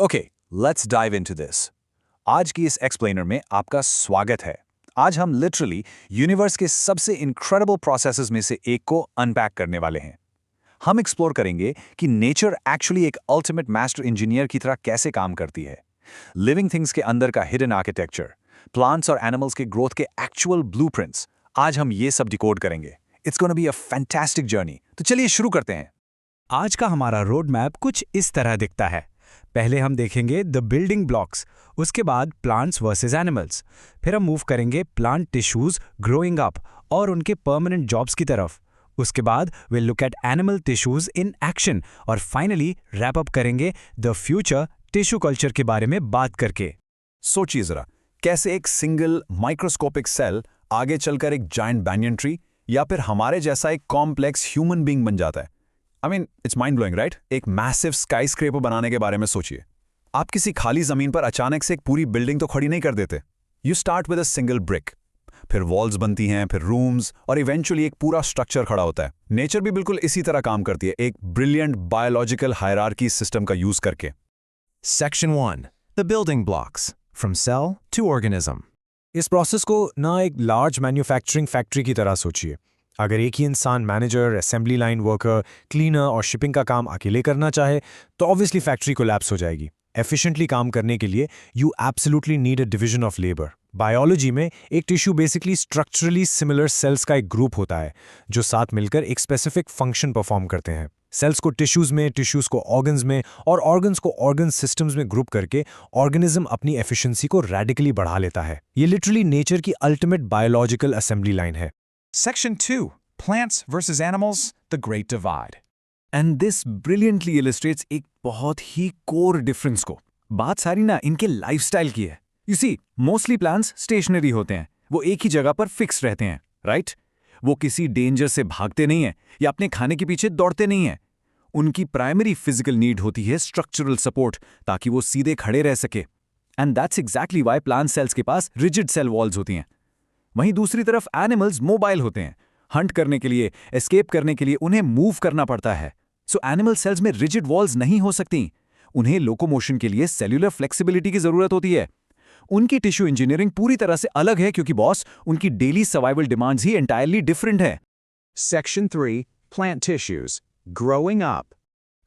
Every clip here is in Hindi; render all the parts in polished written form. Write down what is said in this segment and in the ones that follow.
Okay, let's dive into this. आज की इस एक्सप्लेनर में आपका स्वागत है। आज हम लिटरली यूनिवर्स के सबसे इनक्रेडिबल प्रोसेसेस में से एक को अनपैक करने वाले हैं। हम एक्सप्लोर करेंगे कि नेचर एक्चुअली एक अल्टीमेट मास्टर इंजीनियर की तरह कैसे काम करती है। लिविंग थिंग्स के अंदर का हिडन आर्किटेक्चर, प्लांट्स और एनिमल्स के ग्रोथ के एक्चुअल ब्लूप्रिंट्स, आज हम ये सब डिकोड करेंगे। It's gonna be a fantastic journey. तो चलिए शुरू करते हैं। आज का हमारा रोड मैप कुछ इस तरह दिखता है। पहले हम देखेंगे द बिल्डिंग ब्लॉक्स, उसके बाद प्लांट्स वर्सेस एनिमल्स, फिर हम मूव करेंगे प्लांट टिश्यूज ग्रोइंग अप और उनके परमानेंट जॉब्स की तरफ। उसके बाद will look at animal tissues in action और फाइनली रैप अप करेंगे द फ्यूचर टिश्यू कल्चर के बारे में बात करके। सोचिए जरा, कैसे एक सिंगल माइक्रोस्कोपिक सेल आगे चलकर एक जायंट बैंयन ट्री या फिर हमारे जैसा एक कॉम्प्लेक्स ह्यूमन बीइंग बन जाता है। It's mind blowing, right? एक मैसिव स्काईस्क्रेपर बनाने के बारे में सोचिए। आप किसी खाली जमीन पर अचानक से एक पूरी बिल्डिंग तो खड़ी नहीं कर देते। You start with a single brick, फिर वॉल्स बनती हैं, फिर रूम्स और इवेंचुअली एक पूरा स्ट्रक्चर खड़ा होता है। नेचर भी बिल्कुल इसी तरह काम करती है, एक ब्रिलियंट बायोलॉजिकल हायरार्की सिस्टम का यूज करके। Section 1. The building blocks, from cell to organism. इस प्रोसेस को ना एक लार्ज मैन्युफैक्चरिंग फैक्ट्री की तरह सोचिए। अगर एक ही इंसान manager, assembly line worker, cleaner और शिपिंग का काम अकेले करना चाहे तो ऑब्वियसली फैक्ट्री कोलैप्स हो जाएगी। एफिशिएंटली काम करने के लिए you absolutely need a division of labour. Biology में एक tissue basically structurally similar sales का एक ग्रुप होता है जो साथ मिलकर एक स्पेसिफिक फंक्शन परफॉर्म करते हैं। सेल्स को टिश्यूज में, टिश्यूज को ऑर्गन्स में और ऑर्गन्स को ऑर्गन सिस्टम्स में ग्रुप करके ऑर्गेनिज्म अपनी एफिशिएंसी को रेडिकली बढ़ा लेता है। ये लिटरली नेचर की अल्टीमेट बायोलॉजिकल असेंबली लाइन है। Section 2. Plants versus animals, the Great Divide. And this brilliantly illustrates एक बहुत ही कोर डिफरेंस को। बात सारी ना इनके लाइफस्टाइल की है। You see, mostly plants stationary होते हैं, वो एक ही जगह पर फिक्स रहते हैं, राइट? वो किसी डेंजर से भागते नहीं हैं या अपने खाने के पीछे दौड़ते नहीं हैं। उनकी प्राइमरी फिजिकल नीड होती है स्ट्रक्चरल सपोर्ट, ताकि वो सीधे खड़े रह सके। And that's exactly Y plant cells के पास रिजिड सेल वॉल्स होती हैं। वहीं दूसरी तरफ एनिमल्स मोबाइल होते हैं। हंट करने के लिए, एस्केप करने के लिए उन्हें मूव करना पड़ता है। सो एनिमल सेल्स में रिजिड वॉल्स नहीं हो सकती। उन्हें लोकोमोशन के लिए सेल्यूलर फ्लेक्सिबिलिटी की जरूरत होती है। उनकी टिश्यू इंजीनियरिंग पूरी तरह से अलग है, क्योंकि बॉस, उनकी डेली सर्वाइवल डिमांड्स ही एंटायरली डिफरेंट है। Section 3. Plant tissues, growing up.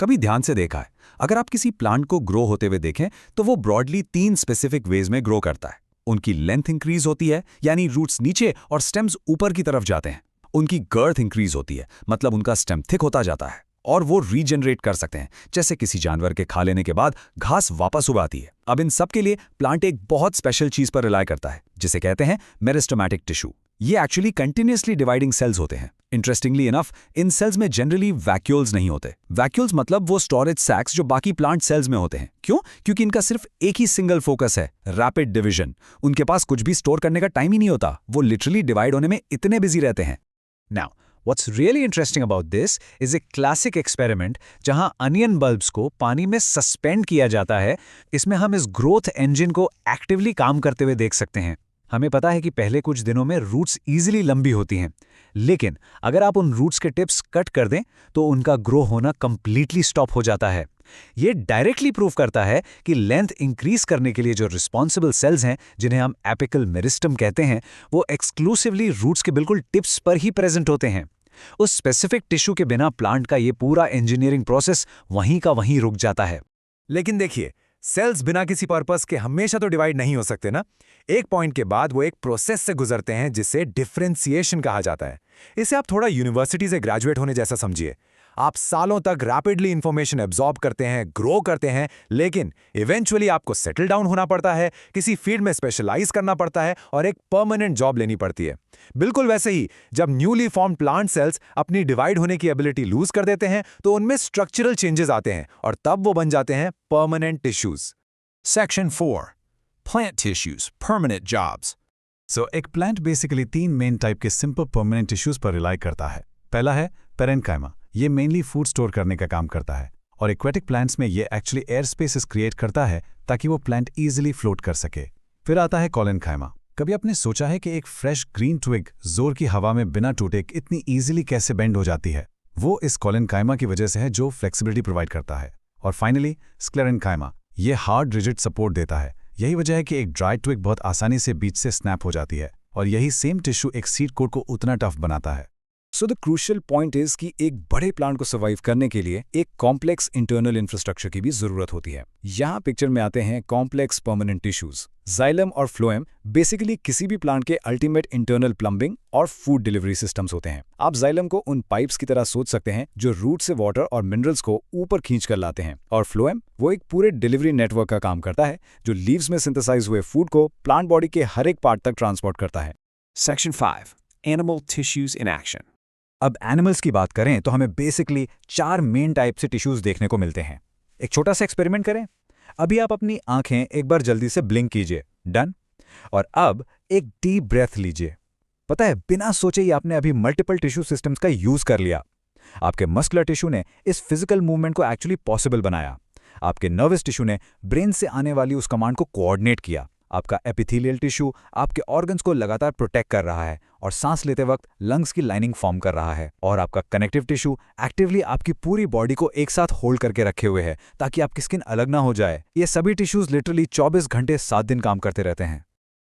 कभी ध्यान से देखा है, अगर आप किसी प्लांट को ग्रो होते हुए देखें तो वो ब्रॉडली 3 स्पेसिफिक वेज में ग्रो करता है। उनकी लेंथ इंक्रीज होती है, यानी रूट्स नीचे और स्टेम्स ऊपर की तरफ जाते हैं। उनकी गर्थ इंक्रीज होती है, मतलब उनका स्टेम थिक होता जाता है और वो रीजनरेट कर सकते हैं, जैसे किसी जानवर के खा लेने के बाद घास वापस उगाती है। अब इन सब के लिए प्लांट एक बहुत स्पेशल चीज पर रिलाय करता है, जिसे कहते हैं मेरिस्टेमेटिक टिश्यू। ये एक्चुअली कंटिन्यूअसली डिवाइडिंग सेल्स होते हैं। इंटरेस्टिंगली इनफ, इन सेल्स में जनरली वैक्यूल्स नहीं होते। वैक्यूल्स मतलब वो स्टोरेज सैक्स जो बाकी प्लांट सेल्स में होते हैं। क्यों? क्योंकि इनका सिर्फ एक ही सिंगल फोकस है, रैपिड डिवीजन। उनके पास कुछ भी स्टोर करने का टाइम ही नहीं होता। वो लिटरली डिवाइड होने में इतने बिजी रहते हैं। Now, what's really interesting about this is a classic experiment जहां अनियन बल्ब्स को पानी में सस्पेंड किया जाता है। इसमें हम इस ग्रोथ इंजन को एक्टिवली काम करते हुए देख सकते हैं। हमें पता है कि पहले कुछ दिनों में रूट्स इजीली लंबी होती हैं, लेकिन अगर आप उन रूट्स के टिप्स कट कर दें तो उनका ग्रो होना कंप्लीटली स्टॉप हो जाता है। ये डायरेक्टली प्रूव करता है कि लेंथ इंक्रीज करने के लिए जो रिस्पॉन्सिबल सेल्स हैं, जिन्हें हम एपिकल मेरिस्टम कहते हैं, वो एक्सक्लूसिवली रूट्स के बिल्कुल टिप्स पर ही प्रेजेंट होते हैं। उस स्पेसिफिक टिश्यू के बिना प्लांट का ये पूरा इंजीनियरिंग प्रोसेस वहीं का वहीं रुक जाता है। लेकिन देखिए, सेल्स बिना किसी पर्पस के हमेशा तो डिवाइड नहीं हो सकते ना। एक पॉइंट के बाद वो एक प्रोसेस से गुजरते हैं जिसे डिफरेंशिएशन कहा जाता है। इसे आप थोड़ा यूनिवर्सिटी से ग्रेजुएट होने जैसा समझिए। आप सालों तक रैपिडली इंफॉर्मेशन एब्जॉर्ब करते हैं, ग्रो करते हैं, लेकिन इवेंचुअली आपको सेटल डाउन होना पड़ता है, किसी फील्ड में स्पेशलाइज करना पड़ता है और एक परमानेंट जॉब लेनी पड़ती है। बिल्कुल वैसे ही जब न्यूली फॉर्म्ड प्लांट सेल्स अपनी डिवाइड होने की एबिलिटी लूज कर देते हैं तो उनमें स्ट्रक्चरल चेंजेस आते हैं और तब वो बन जाते हैं permanent tissues. Section 4. Plant tissues, permanent jobs. सो एक प्लांट बेसिकली 3 मेन टाइप के सिंपल परमानेंट टिश्यूज पर रिलाई करता है। पहला है पेरेन्काइमा, ये मेनली फूड स्टोर करने का काम करता है और एक्वेटिक प्लांट्स में ये एक्चुअली एयर स्पेसेस क्रिएट करता है ताकि वो प्लांट इजीली फ्लोट कर सके। फिर आता है कॉलेनकाइमा। कभी आपने सोचा है कि एक फ्रेश ग्रीन ट्विग जोर की हवा में बिना टूटे इतनी इजीली कैसे बेंड हो जाती है? वो इस कॉलेनकाइमा की वजह से है जो फ्लेक्सिबिलिटी प्रोवाइड करता है। और फाइनली स्क्लेरेनकाइमा, ये हार्ड रिजिड सपोर्ट देता है। यही वजह है कि एक ड्राई ट्विग बहुत आसानी से बीच से स्नैप हो जाती है, और यही सेम टिश्यू एक सीड कोट को उतना टफ बनाता है। So the crucial point is कि एक बड़े प्लांट को सर्वाइव करने के लिए एक कॉम्प्लेक्स इंटरनल इंफ्रास्ट्रक्चर की भी जरूरत होती है। यहाँ पिक्चर में आते हैं कॉम्प्लेक्स परमानेंट टिश्यूज। जाइलम और फ्लोएम बेसिकली किसी भी प्लांट के अल्टीमेट इंटरनल प्लम्बिंग और फूड डिलीवरी सिस्टम्स होते हैं। आप जाइलम को उन पाइप्स की तरह सोच सकते हैं जो रूट से वाटर और मिनरल्स को ऊपर खींच कर लाते हैं, और फ्लोएम वो एक पूरे डिलीवरी नेटवर्क का काम करता है जो लीव्स में सिंथेसाइज हुए फूड को प्लांट बॉडी के हर एक पार्ट तक ट्रांसपोर्ट करता है। Section 5. Animal tissues in action. अब एनिमल्स की बात करें तो हमें बेसिकली 4 मेन टाइप से टिश्यूज देखने को मिलते हैं। एक छोटा सा एक्सपेरिमेंट करें। अभी आप अपनी आंखें एक बार जल्दी से ब्लिंक कीजिए। डन। और अब एक डीप ब्रेथ लीजिए। पता है, बिना सोचे ही आपने अभी मल्टीपल टिश्यू सिस्टम्स का यूज कर लिया। आपके मस्कुलर टिश्यू ने इस फिजिकल मूवमेंट को एक्चुअली पॉसिबल बनाया। आपके नर्वस टिश्यू ने ब्रेन से आने वाली उस कमांड को कोऑर्डिनेट किया। आपका एपिथेलियल टिश्यू आपके ऑर्गन्स को लगातार प्रोटेक्ट कर रहा है और सांस लेते वक्त लंग्स की लाइनिंग फॉर्म कर रहा है, और आपका कनेक्टिव टिश्यू एक्टिवली आपकी पूरी बॉडी को एक साथ होल्ड करके रखे हुए है ताकि आपकी स्किन अलग ना हो जाए। ये सभी टिश्यूज लिटरली 24 घंटे 7 दिन काम करते रहते हैं।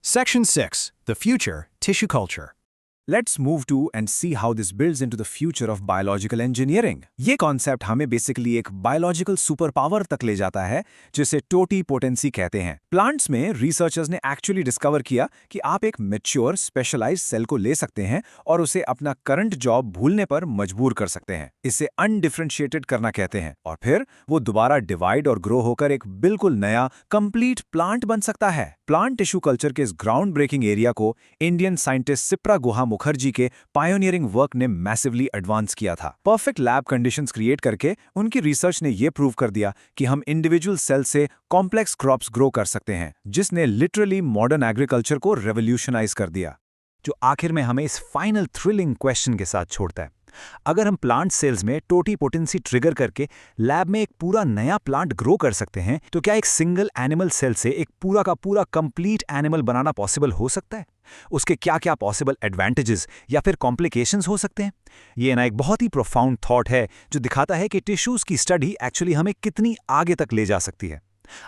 Section 6. The future, tissue culture. Let's move to and see how this builds into the future of biological engineering. ये कॉन्सेप्ट हमें बेसिकली एक बायोलॉजिकल सुपर पावर तक ले जाता है जिसे टोटी पोटेंसी कहते हैं। प्लांट्स में रिसर्चर्स ने एक्चुअली डिस्कवर किया कि आप एक मैच्योर स्पेशलाइज्ड सेल को ले सकते हैं और उसे अपना करंट जॉब भूलने पर मजबूर कर सकते हैं। इसे अनडिफरेंशिएटेड करना कहते हैं, और फिर वो दोबारा डिवाइड और ग्रो होकर एक बिल्कुल नया कंप्लीट प्लांट बन सकता है। प्लांट टिश्यू कल्चर के इस ग्राउंड ब्रेकिंग एरिया को इंडियन साइंटिस्ट सिप्रा गुहा मुखर्जी के पायोनियरिंग वर्क ने मैसिवली एडवांस किया था। परफेक्ट लैब कंडीशंस क्रिएट करके उनकी रिसर्च ने यह प्रूव कर दिया कि हम इंडिविजुअल सेल से कॉम्प्लेक्स क्रॉप्स ग्रो कर सकते हैं, जिसने लिटरली मॉडर्न एग्रीकल्चर को रेवोल्यूशनाइज कर दिया। जो आखिर में हमें इस फाइनल थ्रिलिंग क्वेश्चन के साथ छोड़ता है, अगर हम प्लांट सेल्स में टोटी पोटेंसी ट्रिगर करके लैब में एक पूरा नया प्लांट ग्रो कर सकते हैं, तो क्या एक सिंगल एनिमल सेल से एक पूरा का पूरा कंप्लीट एनिमल बनाना पॉसिबल हो सकता है? उसके क्या क्या पॉसिबल एडवांटेजेस या फिर कॉम्प्लिकेशंस हो सकते हैं? ये ना एक बहुत ही प्रोफाउंड थॉट है जो दिखाता है कि टिश्यूज की स्टडी एक्चुअली हमें कितनी आगे तक ले जा सकती है।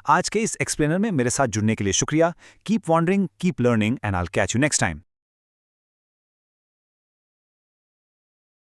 आज के इस एक्सप्लेनर में मेरे साथ जुड़ने के लिए शुक्रिया। Keep wondering, keep learning, and I will catch you next time.